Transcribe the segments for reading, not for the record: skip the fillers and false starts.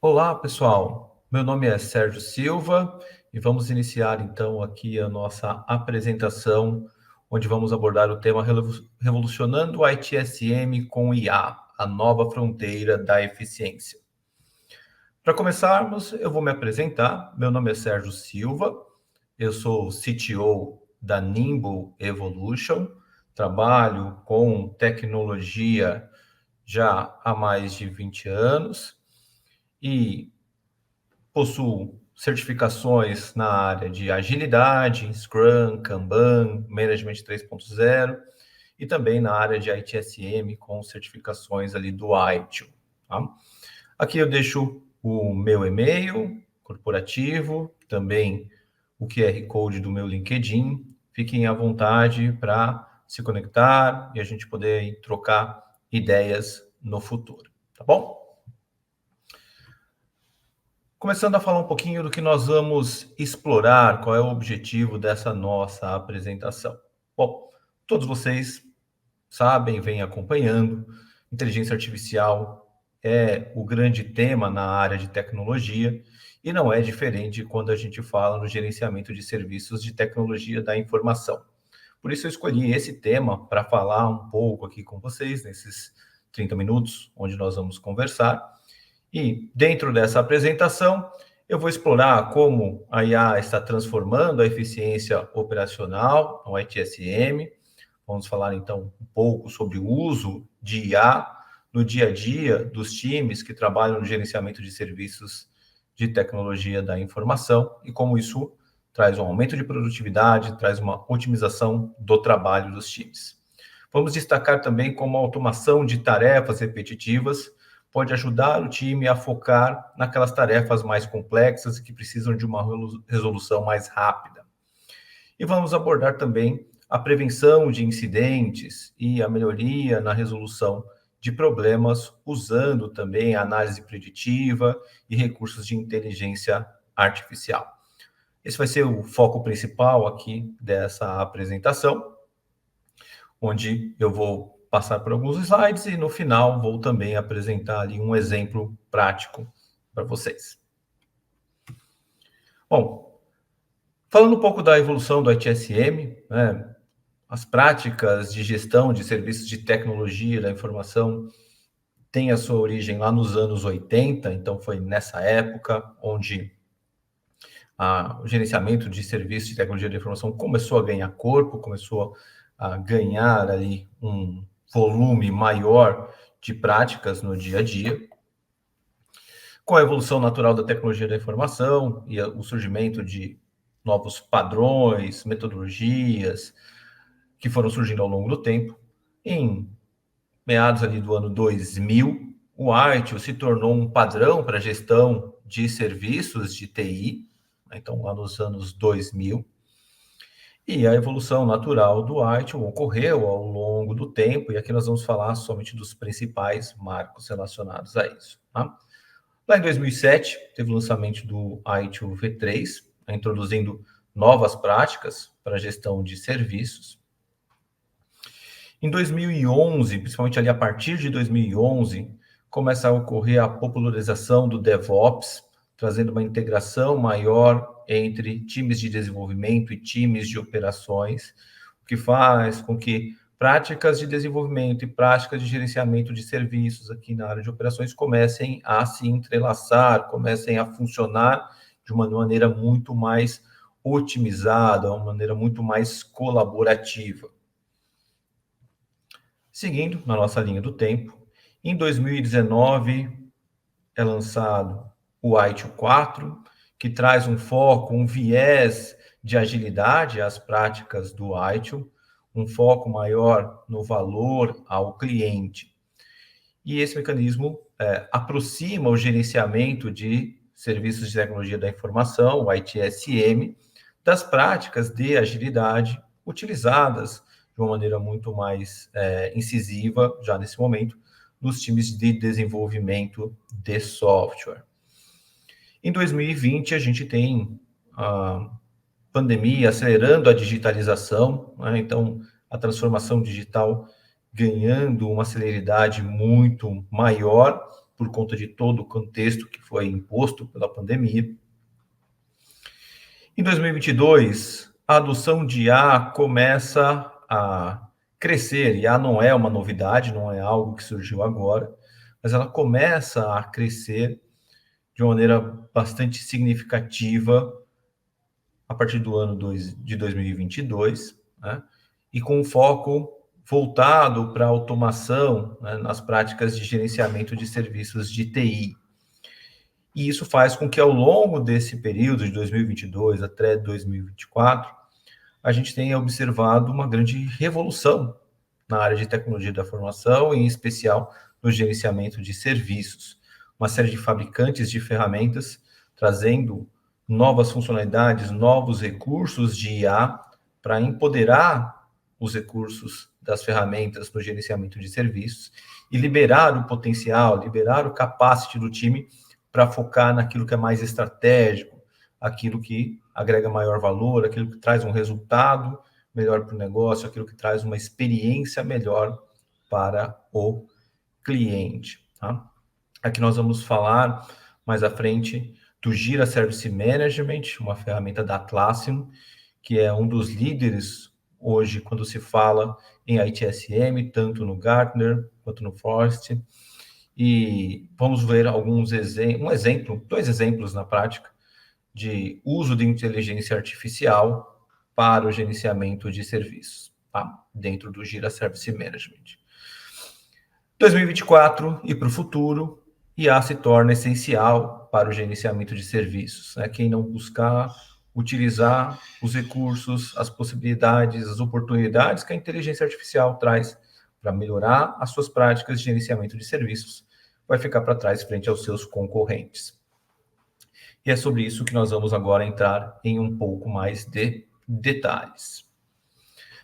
Olá, pessoal. Meu nome é Sérgio Silva e vamos iniciar então aqui a nossa apresentação, onde vamos abordar o tema Revolucionando o ITSM com IA, a nova fronteira da eficiência. Para começarmos, eu vou me apresentar. Meu nome é Sérgio Silva, eu sou CTO da Nimble Evolution, trabalho com tecnologia já há mais de 20 anos e possuo certificações na área de agilidade, Scrum, Kanban, Management 3.0 e também na área de ITSM com certificações ali do ITIL. Tá? Aqui eu deixo o meu e-mail corporativo, também o QR Code do meu LinkedIn. Fiquem à vontade para se conectar e a gente poder trocar ideias no futuro, tá bom? Começando a falar um pouquinho do que nós vamos explorar, qual é o objetivo dessa nossa apresentação. Bom, todos vocês sabem, vêm acompanhando, inteligência artificial é o grande tema na área de tecnologia e não é diferente quando a gente fala no gerenciamento de serviços de tecnologia da informação. Por isso eu escolhi esse tema para falar um pouco aqui com vocês nesses 30 minutos, onde nós vamos conversar. E dentro dessa apresentação, eu vou explorar como a IA está transformando a eficiência operacional no ITSM. Vamos falar então um pouco sobre o uso de IA no dia a dia dos times que trabalham no gerenciamento de serviços de tecnologia da informação e como isso traz um aumento de produtividade, traz uma otimização do trabalho dos times. Vamos destacar também como a automação de tarefas repetitivas pode ajudar o time a focar naquelas tarefas mais complexas e que precisam de uma resolução mais rápida. E vamos abordar também a prevenção de incidentes e a melhoria na resolução de problemas, usando também a análise preditiva e recursos de inteligência artificial. Esse vai ser o foco principal aqui dessa apresentação, onde eu vou passar por alguns slides e no final vou também apresentar ali um exemplo prático para vocês. Bom, falando um pouco da evolução do ITSM, né, as práticas de gestão de serviços de tecnologia da informação têm a sua origem lá nos anos 80, então foi nessa época onde o gerenciamento de serviços de tecnologia da informação começou a ganhar corpo, começou a ganhar ali um volume maior de práticas no dia a dia. Com a evolução natural da tecnologia da informação e o surgimento de novos padrões, metodologias que foram surgindo ao longo do tempo, em meados ali do ano 2000, o ITIL se tornou um padrão para a gestão de serviços de TI, então lá nos anos 2000, e a evolução natural do ITIL ocorreu ao longo do tempo, e aqui nós vamos falar somente dos principais marcos relacionados a isso. Tá? Lá em 2007, teve o lançamento do ITIL V3, introduzindo novas práticas para a gestão de serviços. Em 2011, principalmente ali a partir de 2011, começa a ocorrer a popularização do DevOps, trazendo uma integração maior entre times de desenvolvimento e times de operações, o que faz com que práticas de desenvolvimento e práticas de gerenciamento de serviços aqui na área de operações comecem a se entrelaçar, comecem a funcionar de uma maneira muito mais otimizada, uma maneira muito mais colaborativa. Seguindo na nossa linha do tempo, em 2019 é lançado o ITIL 4, que traz um foco, um viés de agilidade às práticas do ITIL, um foco maior no valor ao cliente. E esse mecanismo aproxima o gerenciamento de serviços de tecnologia da informação, o ITSM, das práticas de agilidade utilizadas de uma maneira muito mais incisiva, já nesse momento, nos times de desenvolvimento de software. Em 2020, a gente tem a pandemia acelerando a digitalização, né? Então, a transformação digital ganhando uma celeridade muito maior, por conta de todo o contexto que foi imposto pela pandemia. Em 2022, a adoção de IA começa a crescer. IA não é uma novidade, não é algo que surgiu agora, mas ela começa a crescer de uma maneira bastante significativa a partir do ano de 2022, né? E com um foco voltado para a automação, né, nas práticas de gerenciamento de serviços de TI. E isso faz com que, ao longo desse período, de 2022 até 2024, a gente tenha observado uma grande revolução na área de tecnologia da informação, em especial no gerenciamento de serviços. Uma série de fabricantes de ferramentas trazendo novas funcionalidades, novos recursos de IA para empoderar os recursos das ferramentas no gerenciamento de serviços e liberar o potencial, liberar o capacity do time para focar naquilo que é mais estratégico, aquilo que agrega maior valor, aquilo que traz um resultado melhor para o negócio, aquilo que traz uma experiência melhor para o cliente. Tá? Aqui nós vamos falar mais à frente do Jira Service Management, uma ferramenta da Atlassian, que é um dos líderes hoje quando se fala em ITSM, tanto no Gartner quanto no Forrester. E vamos ver dois exemplos na prática de uso de inteligência artificial para o gerenciamento de serviços, tá? Dentro do Jira Service Management. 2024 e para o futuro, IA se torna essencial para o gerenciamento de serviços, né? Quem não buscar utilizar os recursos, as possibilidades, as oportunidades que a inteligência artificial traz para melhorar as suas práticas de gerenciamento de serviços, vai ficar para trás frente aos seus concorrentes. E é sobre isso que nós vamos agora entrar em um pouco mais de detalhes.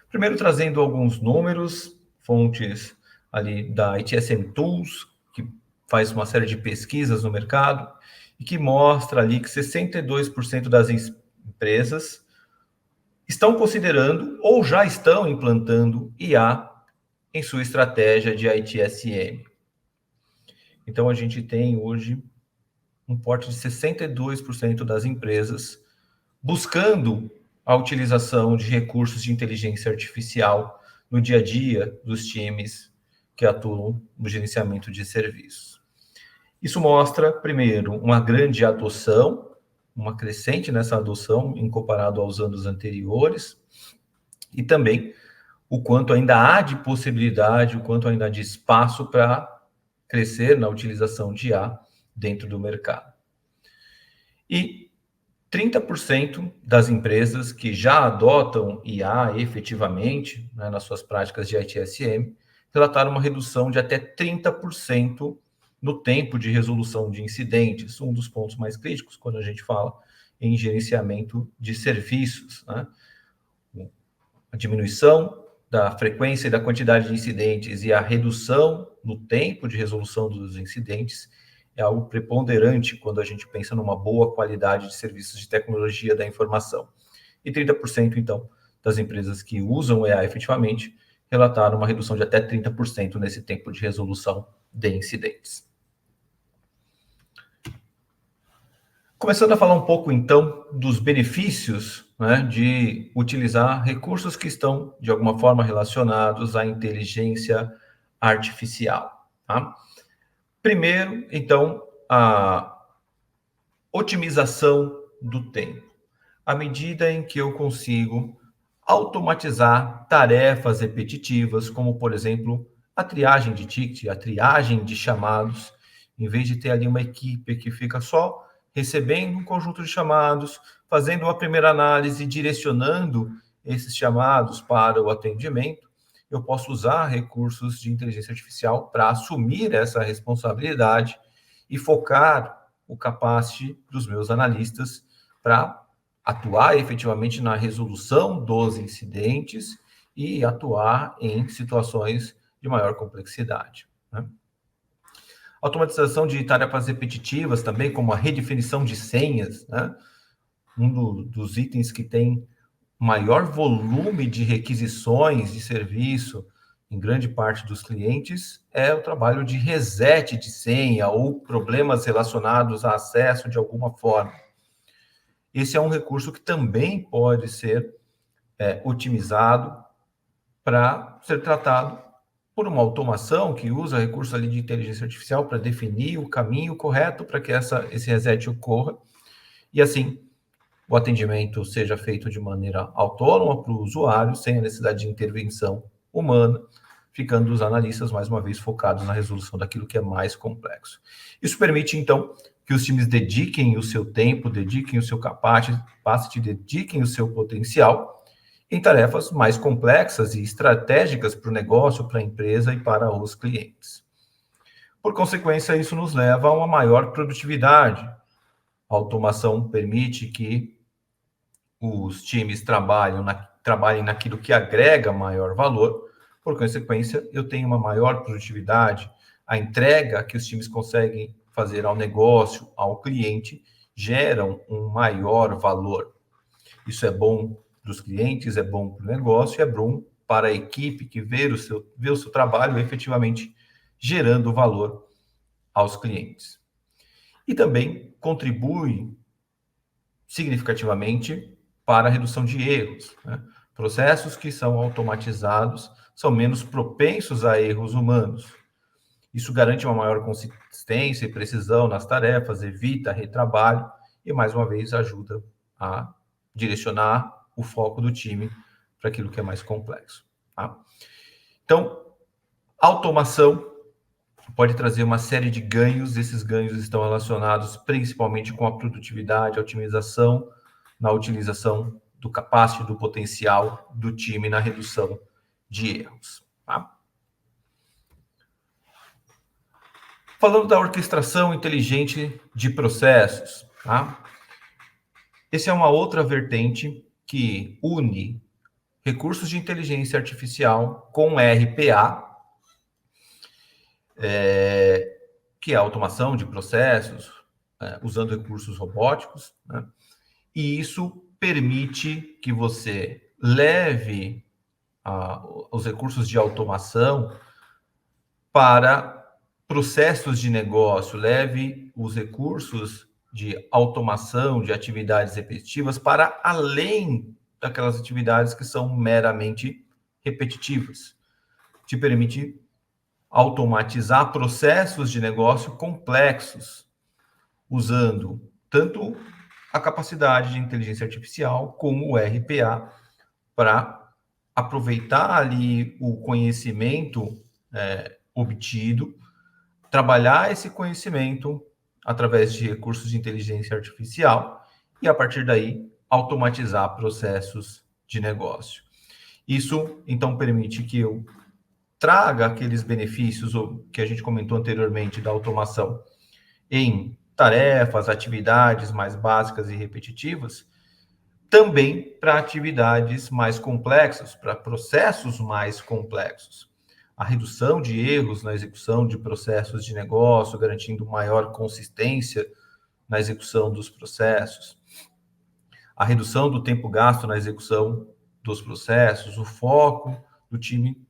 Primeiro, trazendo alguns números, fontes ali da ITSM Tools, que faz uma série de pesquisas no mercado, e que mostra ali que 62% das empresas estão considerando ou já estão implantando IA em sua estratégia de ITSM. Então, a gente tem hoje um porte de 62% das empresas buscando a utilização de recursos de inteligência artificial no dia a dia dos times que atuam no gerenciamento de serviços. Isso mostra, primeiro, uma grande adoção, uma crescente nessa adoção em comparado aos anos anteriores, e também o quanto ainda há de possibilidade, o quanto ainda há de espaço para crescer na utilização de IA dentro do mercado. E 30% das empresas que já adotam IA efetivamente, né, nas suas práticas de ITSM, relataram uma redução de até 30% no tempo de resolução de incidentes, um dos pontos mais críticos quando a gente fala em gerenciamento de serviços, né? A diminuição da frequência e da quantidade de incidentes e a redução no tempo de resolução dos incidentes é algo preponderante quando a gente pensa numa boa qualidade de serviços de tecnologia da informação. E 30%, então, das empresas que usam o AI efetivamente relataram uma redução de até 30% nesse tempo de resolução de incidentes. Começando a falar um pouco, então, dos benefícios, né, de utilizar recursos que estão, de alguma forma, relacionados à inteligência artificial. Tá? Primeiro, então, a otimização do tempo. À medida em que eu consigo automatizar tarefas repetitivas, como, por exemplo, a triagem de ticket, a triagem de chamados, em vez de ter ali uma equipe que fica só recebendo um conjunto de chamados, fazendo uma primeira análise, direcionando esses chamados para o atendimento, eu posso usar recursos de inteligência artificial para assumir essa responsabilidade e focar o capacity dos meus analistas para atuar efetivamente na resolução dos incidentes e atuar em situações de maior complexidade, né? Automatização de tarefas repetitivas também, como a redefinição de senhas, né? Dos itens que tem maior volume de requisições de serviço em grande parte dos clientes, é o trabalho de reset de senha ou problemas relacionados a acesso de alguma forma. Esse é um recurso que também pode ser otimizado para ser tratado por uma automação que usa recursos ali de inteligência artificial para definir o caminho correto para que esse reset ocorra, e assim o atendimento seja feito de maneira autônoma para o usuário, sem a necessidade de intervenção humana, ficando os analistas, mais uma vez, focados na resolução daquilo que é mais complexo. Isso permite, então, que os times dediquem o seu tempo, dediquem o seu capacity, dediquem o seu potencial em tarefas mais complexas e estratégicas para o negócio, para a empresa e para os clientes. Por consequência, isso nos leva a uma maior produtividade. A automação permite que os times trabalhem naquilo que agrega maior valor. Por consequência, eu tenho uma maior produtividade. A entrega que os times conseguem fazer ao negócio, ao cliente, geram um maior valor. Isso é bom para os clientes, é bom para o negócio, é bom para a equipe que vê o seu trabalho efetivamente gerando valor aos clientes. E também contribui significativamente para a redução de erros, né? Processos que são automatizados são menos propensos a erros humanos. Isso garante uma maior consistência e precisão nas tarefas, evita retrabalho e, mais uma vez, ajuda a direcionar o foco do time para aquilo que é mais complexo. Tá? Então, automação pode trazer uma série de ganhos. Esses ganhos estão relacionados principalmente com a produtividade, a otimização, na utilização do capacity, do potencial do time, na redução de erros. Tá? Falando da orquestração inteligente de processos, tá? Essa é uma outra vertente que une recursos de inteligência artificial com RPA, que é a automação de processos, usando recursos robóticos, né? E isso permite que você leve os recursos de automação para processos de negócio, leve os recursos de automação de atividades repetitivas para além daquelas atividades que são meramente repetitivas. Te permite automatizar processos de negócio complexos, usando tanto a capacidade de inteligência artificial como o RPA para aproveitar ali o conhecimento obtido, trabalhar esse conhecimento através de recursos de inteligência artificial e, a partir daí, automatizar processos de negócio. Isso, então, permite que eu traga aqueles benefícios que a gente comentou anteriormente da automação em tarefas, atividades mais básicas e repetitivas, também para atividades mais complexas, para processos mais complexos. A redução de erros na execução de processos de negócio, garantindo maior consistência na execução dos processos. A redução do tempo gasto na execução dos processos, o foco do time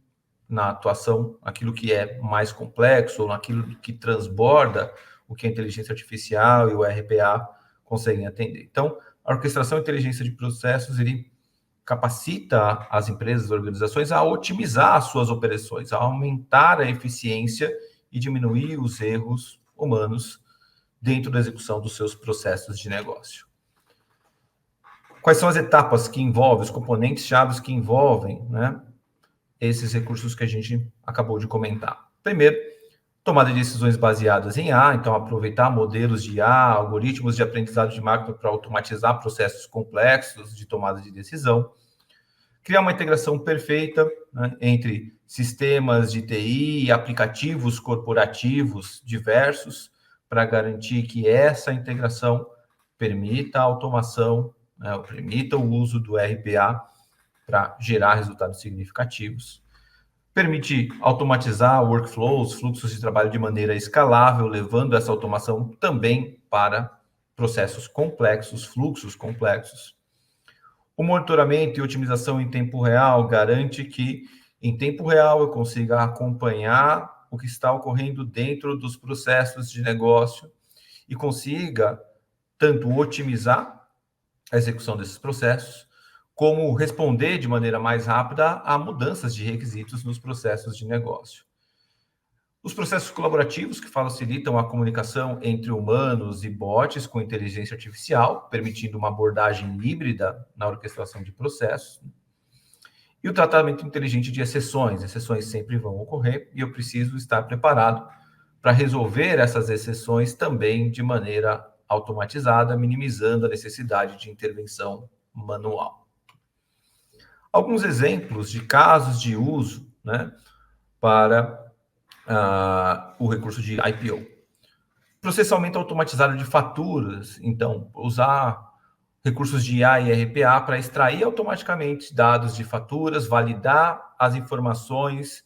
na atuação, naquilo que é mais complexo, ou naquilo que transborda o que a inteligência artificial e o RPA conseguem atender. Então, a orquestração e inteligência de processos, ele capacita as empresas, as organizações a otimizar as suas operações, a aumentar a eficiência e diminuir os erros humanos dentro da execução dos seus processos de negócio. Quais são as etapas que envolvem, os componentes chaves que envolvem, né, esses recursos que a gente acabou de comentar? Primeiro, tomada de decisões baseadas em IA, então aproveitar modelos de IA, algoritmos de aprendizado de máquina para automatizar processos complexos de tomada de decisão. Criar uma integração perfeita, né, entre sistemas de TI e aplicativos corporativos diversos para garantir que essa integração permita a automação, né, permita o uso do RPA para gerar resultados significativos. Permite automatizar workflows, fluxos de trabalho de maneira escalável, levando essa automação também para processos complexos, fluxos complexos. O monitoramento e otimização em tempo real garante que em tempo real eu consiga acompanhar o que está ocorrendo dentro dos processos de negócio e consiga tanto otimizar a execução desses processos, como responder de maneira mais rápida a mudanças de requisitos nos processos de negócio. Os processos colaborativos que facilitam a comunicação entre humanos e bots com inteligência artificial, permitindo uma abordagem híbrida na orquestração de processos. E o tratamento inteligente de exceções. Exceções sempre vão ocorrer e eu preciso estar preparado para resolver essas exceções também de maneira automatizada, minimizando a necessidade de intervenção manual. Alguns exemplos de casos de uso, né, para o recurso de IPO. Processamento automatizado de faturas, então, usar recursos de IA e RPA para extrair automaticamente dados de faturas, validar as informações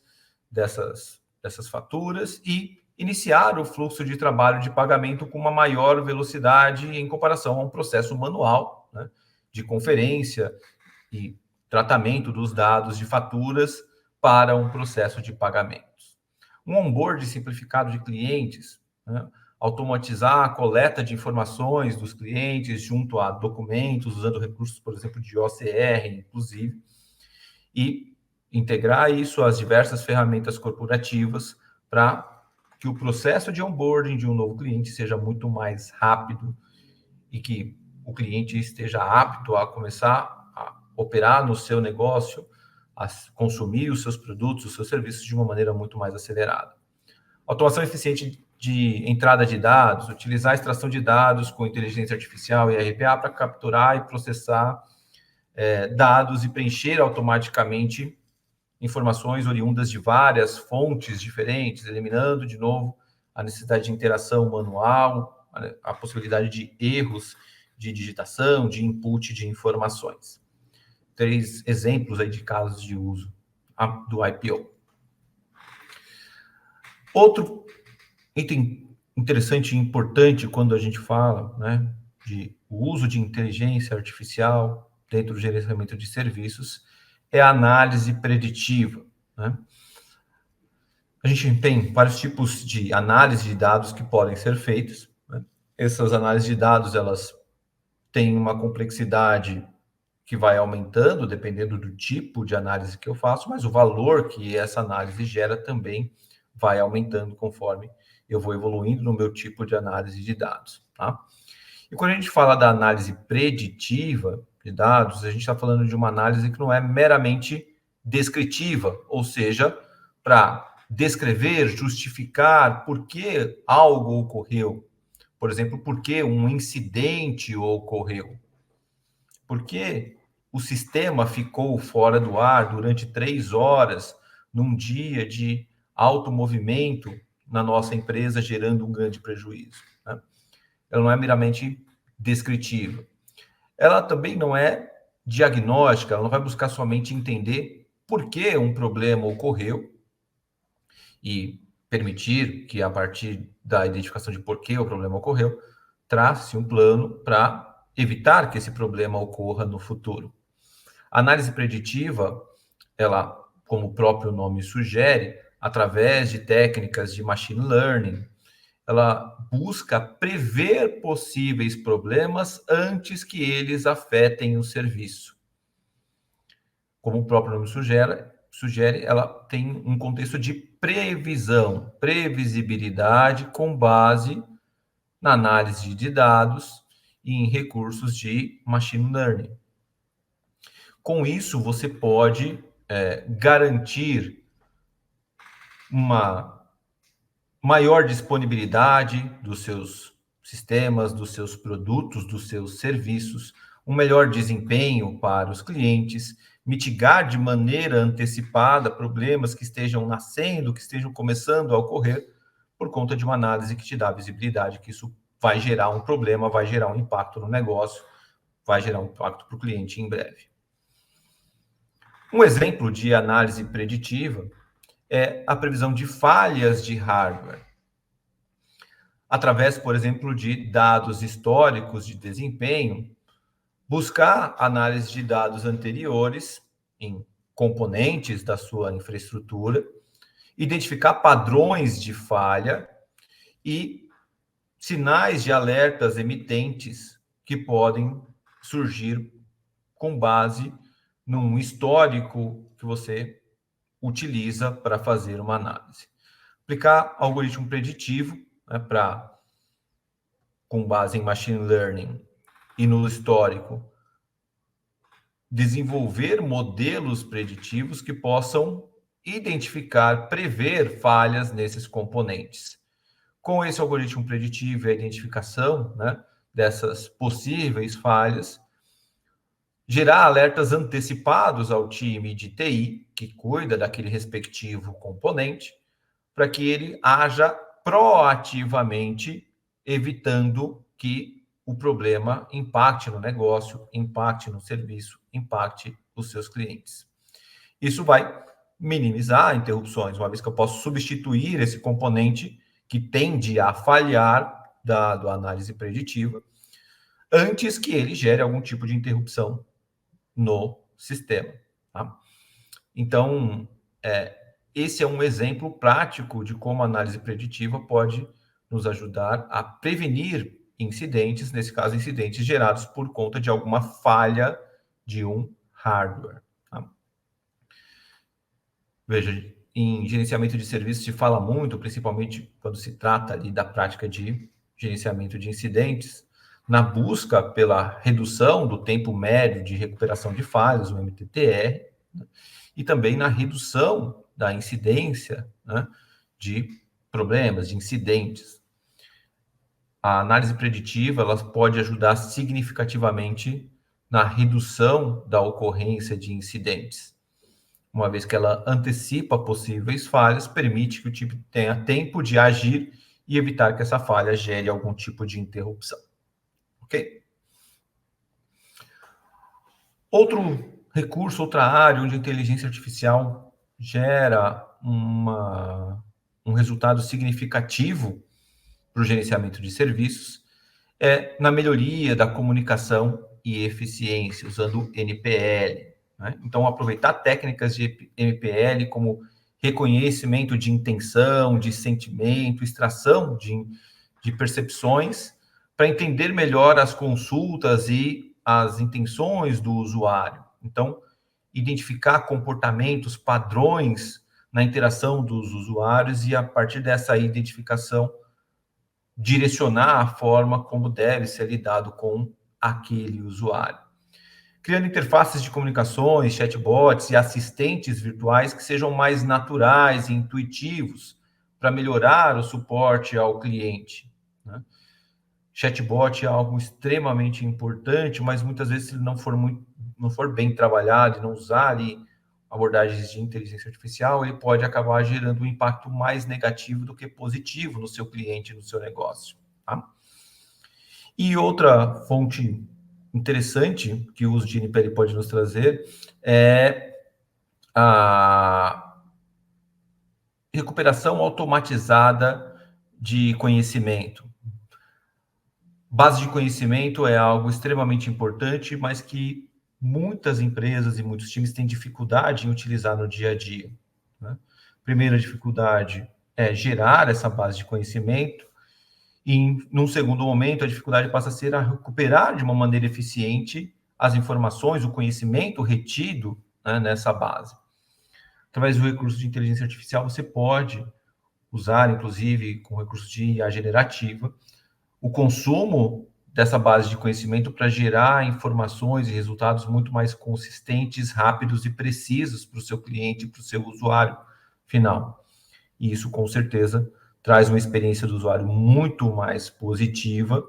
dessas faturas e iniciar o fluxo de trabalho de pagamento com uma maior velocidade em comparação a um processo manual, né, de conferência e tratamento dos dados de faturas para um processo de pagamentos. Um onboard simplificado de clientes, né, automatizar a coleta de informações dos clientes junto a documentos, usando recursos, por exemplo, de OCR, inclusive, e integrar isso às diversas ferramentas corporativas para que o processo de onboarding de um novo cliente seja muito mais rápido e que o cliente esteja apto a começar a operar no seu negócio, a consumir os seus produtos, os seus serviços de uma maneira muito mais acelerada. Automação eficiente de entrada de dados, utilizar a extração de dados com inteligência artificial e RPA para capturar e processar dados e preencher automaticamente informações oriundas de várias fontes diferentes, eliminando, de novo, a necessidade de interação manual, a possibilidade de erros de digitação, de input de informações. 3 exemplos aí de casos de uso do IPO. Outro item interessante e importante quando a gente fala, né, de uso de inteligência artificial dentro do gerenciamento de serviços é a análise preditiva, né? A gente tem vários tipos de análise de dados que podem ser feitos, né? Essas análises de dados, elas têm uma complexidade que vai aumentando dependendo do tipo de análise que eu faço, mas o valor que essa análise gera também vai aumentando conforme eu vou evoluindo no meu tipo de análise de dados, tá? E quando a gente fala da análise preditiva de dados, a gente está falando de uma análise que não é meramente descritiva, ou seja, para descrever, justificar por que algo ocorreu. Por exemplo, por que um incidente ocorreu. Por que o sistema ficou fora do ar durante 3 horas num dia de alto movimento na nossa empresa, gerando um grande prejuízo, né? Ela não é meramente descritiva. Ela também não é diagnóstica, ela não vai buscar somente entender por que um problema ocorreu e permitir que, a partir da identificação de por que o problema ocorreu, trace um plano para evitar que esse problema ocorra no futuro. A análise preditiva, ela, como o próprio nome sugere, através de técnicas de machine learning, ela busca prever possíveis problemas antes que eles afetem o serviço. Como o próprio nome sugere, ela tem um contexto de previsão, previsibilidade com base na análise de dados e em recursos de machine learning. Com isso, você pode garantir uma maior disponibilidade dos seus sistemas, dos seus produtos, dos seus serviços, um melhor desempenho para os clientes, mitigar de maneira antecipada problemas que estejam nascendo, que estejam começando a ocorrer, por conta de uma análise que te dá visibilidade, que isso vai gerar um problema, vai gerar um impacto no negócio, vai gerar um impacto para o cliente em breve. Um exemplo de análise preditiva é a previsão de falhas de hardware. Através, por exemplo, de dados históricos de desempenho, buscar análise de dados anteriores em componentes da sua infraestrutura, identificar padrões de falha e sinais de alertas emitentes que podem surgir com base num histórico que você utiliza para fazer uma análise. Aplicar algoritmo preditivo, né, com base em machine learning e no histórico, desenvolver modelos preditivos que possam identificar, prever falhas nesses componentes. Com esse algoritmo preditivo e a identificação, né, dessas possíveis falhas, gerar alertas antecipados ao time de TI, que cuida daquele respectivo componente, para que ele haja proativamente, evitando que o problema impacte no negócio, impacte no serviço, impacte os seus clientes. Isso vai minimizar interrupções, uma vez que eu posso substituir esse componente que tende a falhar, dado a análise preditiva, antes que ele gere algum tipo de interrupção no sistema. Tá? Então, esse é um exemplo prático de como a análise preditiva pode nos ajudar a prevenir incidentes, nesse caso, incidentes gerados por conta de alguma falha de um hardware. Tá? Veja, em gerenciamento de serviços se fala muito, principalmente quando se trata ali da prática de gerenciamento de incidentes, na busca pela redução do tempo médio de recuperação de falhas, o MTTR, né? E também na redução da incidência, né, de problemas, de incidentes. A análise preditiva ela pode ajudar significativamente na redução da ocorrência de incidentes. Uma vez que ela antecipa possíveis falhas, permite que o time tenha tempo de agir e evitar que essa falha gere algum tipo de interrupção. Ok? Outro recurso, outra área onde a inteligência artificial gera um resultado significativo para o gerenciamento de serviços é na melhoria da comunicação e eficiência, usando NPL. Né? Então, aproveitar técnicas de NPL como reconhecimento de intenção, de sentimento, extração de percepções, para entender melhor as consultas e as intenções do usuário. Então, identificar comportamentos, padrões na interação dos usuários e, a partir dessa identificação, direcionar a forma como deve ser lidado com aquele usuário. Criando interfaces de comunicações, chatbots e assistentes virtuais que sejam mais naturais e intuitivos para melhorar o suporte ao cliente. Né? Chatbot é algo extremamente importante, mas muitas vezes se ele não for bem trabalhado e não usar ali abordagens de inteligência artificial, ele pode acabar gerando um impacto mais negativo do que positivo no seu cliente, no seu negócio. Tá? E outra fonte interessante que o uso de NPL pode nos trazer é a recuperação automatizada de conhecimento. Base de conhecimento é algo extremamente importante, mas que muitas empresas e muitos times têm dificuldade em utilizar no dia a dia. Né? Primeira dificuldade é gerar essa base de conhecimento, e, num segundo momento, a dificuldade passa a ser a recuperar de uma maneira eficiente as informações, o conhecimento retido, né, nessa base. Através do recurso de inteligência artificial, você pode usar, inclusive, com recurso de IA generativa, o consumo dessa base de conhecimento para gerar informações e resultados muito mais consistentes, rápidos e precisos para o seu cliente, para o seu usuário final. E isso, com certeza, traz uma experiência do usuário muito mais positiva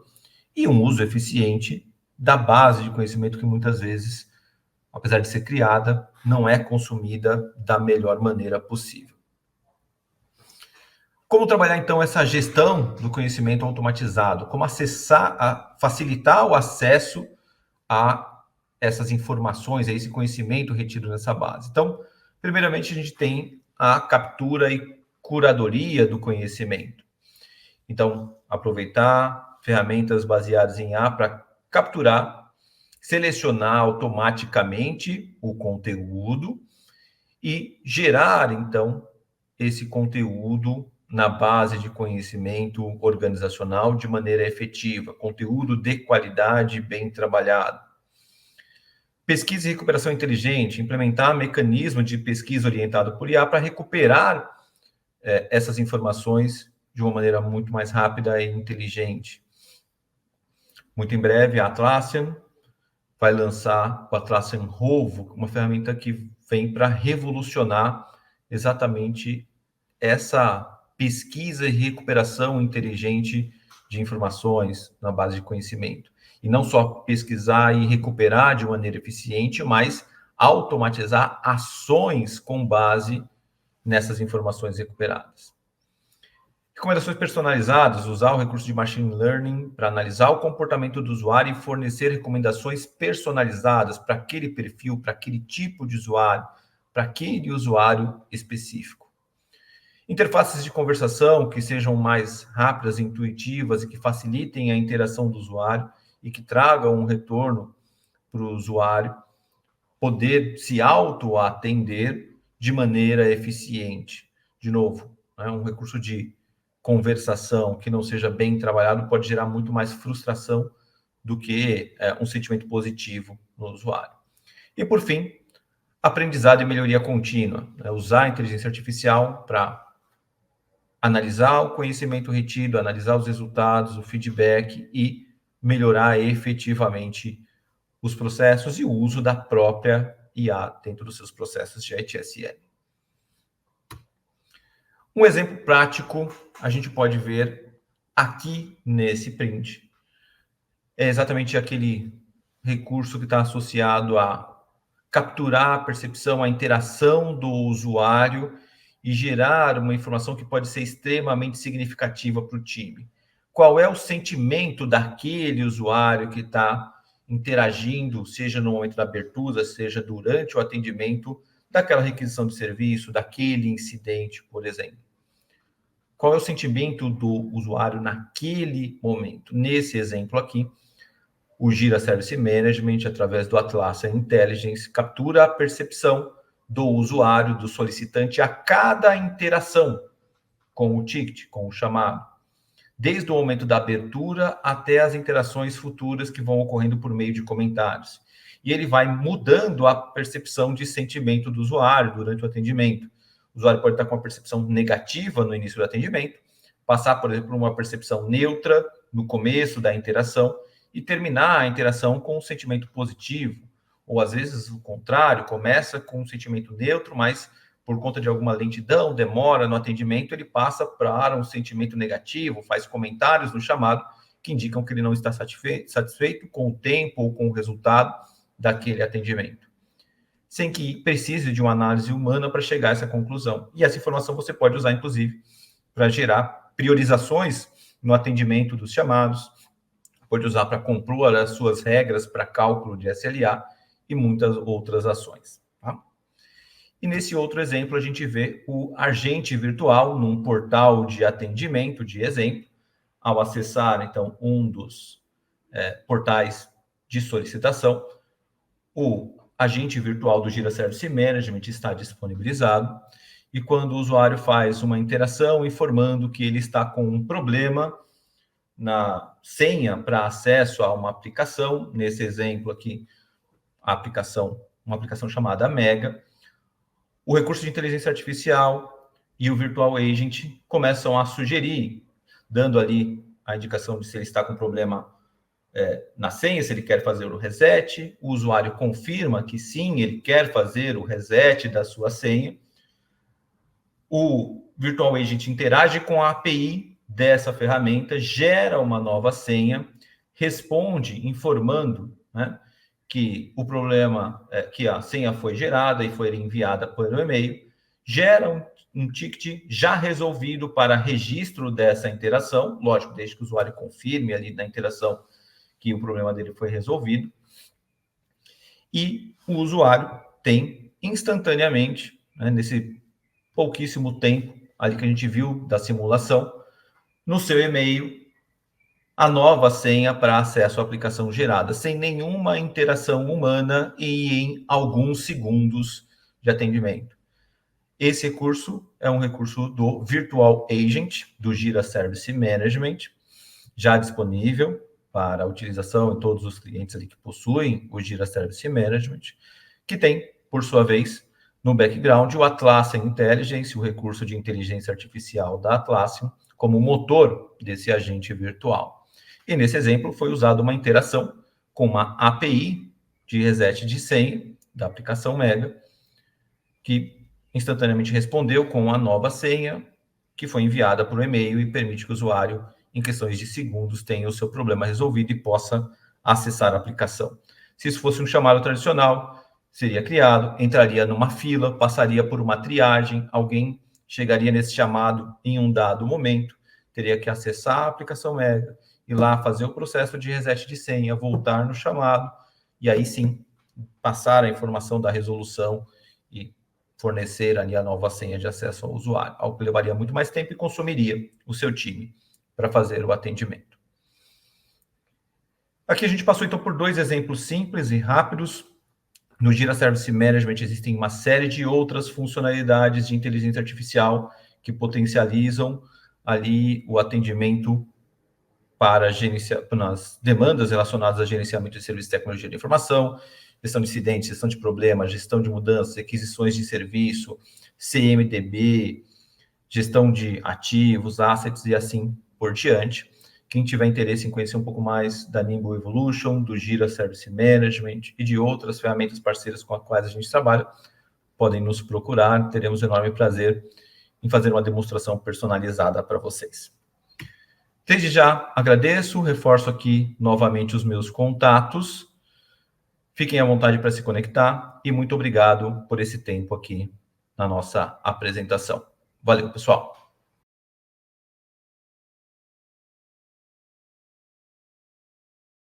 e um uso eficiente da base de conhecimento que muitas vezes, apesar de ser criada, não é consumida da melhor maneira possível. Como trabalhar, então, essa gestão do conhecimento automatizado? Como facilitar o acesso a essas informações, a esse conhecimento retido nessa base? Então, primeiramente, a gente tem a captura e curadoria do conhecimento. Então, aproveitar ferramentas baseadas em IA para capturar, selecionar automaticamente o conteúdo e gerar, então, esse conteúdo na base de conhecimento organizacional de maneira efetiva, conteúdo de qualidade bem trabalhado. Pesquisa e recuperação inteligente, implementar mecanismo de pesquisa orientado por IA para recuperar essas informações de uma maneira muito mais rápida e inteligente. Muito em breve, a Atlassian vai lançar o Atlassian Rovo, uma ferramenta que vem para revolucionar exatamente essa pesquisa e recuperação inteligente de informações na base de conhecimento. E não só pesquisar e recuperar de maneira eficiente, mas automatizar ações com base nessas informações recuperadas. Recomendações personalizadas, usar o recurso de machine learning para analisar o comportamento do usuário e fornecer recomendações personalizadas para aquele perfil, para aquele tipo de usuário, para aquele usuário específico. Interfaces de conversação que sejam mais rápidas, intuitivas e que facilitem a interação do usuário e que tragam um retorno para o usuário poder se auto-atender de maneira eficiente. De novo, um recurso de conversação que não seja bem trabalhado pode gerar muito mais frustração do que um sentimento positivo no usuário. E, por fim, aprendizado e melhoria contínua. Usar a inteligência artificial para analisar o conhecimento retido, analisar os resultados, o feedback e melhorar efetivamente os processos e o uso da própria IA dentro dos seus processos de ITSM. Um exemplo prático a gente pode ver aqui nesse print. É exatamente aquele recurso que está associado a capturar a percepção, a interação do usuário e gerar uma informação que pode ser extremamente significativa para o time. Qual é o sentimento daquele usuário que está interagindo, seja no momento da abertura, seja durante o atendimento, daquela requisição de serviço, daquele incidente, por exemplo. Qual é o sentimento do usuário naquele momento? Nesse exemplo aqui, o Jira Service Management, através do Atlassian Intelligence, captura a percepção do usuário, do solicitante, a cada interação com o ticket, com o chamado, desde o momento da abertura até as interações futuras que vão ocorrendo por meio de comentários. E ele vai mudando a percepção de sentimento do usuário durante o atendimento. O usuário pode estar com uma percepção negativa no início do atendimento, passar, por exemplo, por uma percepção neutra no começo da interação e terminar a interação com um sentimento positivo. Ou, às vezes, o contrário, começa com um sentimento neutro, mas por conta de alguma lentidão, demora no atendimento, ele passa para um sentimento negativo, faz comentários no chamado que indicam que ele não está satisfeito com o tempo ou com o resultado daquele atendimento, sem que precise de uma análise humana para chegar a essa conclusão. E essa informação você pode usar, inclusive, para gerar priorizações no atendimento dos chamados, pode usar para compor as suas regras para cálculo de SLA e muitas outras ações. Tá? E nesse outro exemplo, a gente vê o agente virtual num portal de atendimento, de exemplo, ao acessar, então, um dos portais de solicitação, o agente virtual do Jira Service Management está disponibilizado e quando o usuário faz uma interação informando que ele está com um problema na senha para acesso a uma aplicação, nesse exemplo aqui, uma aplicação chamada Mega, o recurso de inteligência artificial e o Virtual Agent começam a sugerir, dando ali a indicação de se ele está com problema na senha, se ele quer fazer o reset, o usuário confirma que sim, ele quer fazer o reset da sua senha, o Virtual Agent interage com a API dessa ferramenta, gera uma nova senha, responde informando, né, que o problema que a senha foi gerada e foi enviada por e-mail, gera um ticket já resolvido para registro dessa interação, lógico, desde que o usuário confirme ali na interação que o problema dele foi resolvido, e o usuário tem instantaneamente, né, nesse pouquíssimo tempo ali que a gente viu da simulação, no seu e-mail, a nova senha para acesso à aplicação gerada, sem nenhuma interação humana e em alguns segundos de atendimento. Esse recurso é um recurso do Virtual Agent, do Jira Service Management, já disponível para utilização em todos os clientes ali que possuem o Jira Service Management, que tem, por sua vez, no background, o Atlassian Intelligence, o recurso de inteligência artificial da Atlassian, como motor desse agente virtual. E nesse exemplo foi usada uma interação com uma API de reset de senha da aplicação Mega, que instantaneamente respondeu com a nova senha, que foi enviada por e-mail e permite que o usuário, em questões de segundos, tenha o seu problema resolvido e possa acessar a aplicação. Se isso fosse um chamado tradicional, seria criado, entraria numa fila, passaria por uma triagem, alguém chegaria nesse chamado em um dado momento, teria que acessar a aplicação Mega, ir lá fazer o processo de reset de senha, voltar no chamado, e aí sim passar a informação da resolução e fornecer ali a nova senha de acesso ao usuário, algo que levaria muito mais tempo e consumiria o seu time para fazer o atendimento. Aqui a gente passou então por 2 exemplos simples e rápidos. No Jira Service Management existem uma série de outras funcionalidades de inteligência artificial que potencializam ali o atendimento para nas demandas relacionadas a gerenciamento de serviços de tecnologia de informação, gestão de incidentes, gestão de problemas, gestão de mudanças, requisições de serviço, CMDB, gestão de ativos, assets e assim por diante. Quem tiver interesse em conhecer um pouco mais da Nimble Evolution, do Jira Service Management e de outras ferramentas parceiras com as quais a gente trabalha, podem nos procurar. Teremos um enorme prazer em fazer uma demonstração personalizada para vocês. Desde já agradeço, reforço aqui novamente os meus contatos. Fiquem à vontade para se conectar e muito obrigado por esse tempo aqui na nossa apresentação. Valeu, pessoal!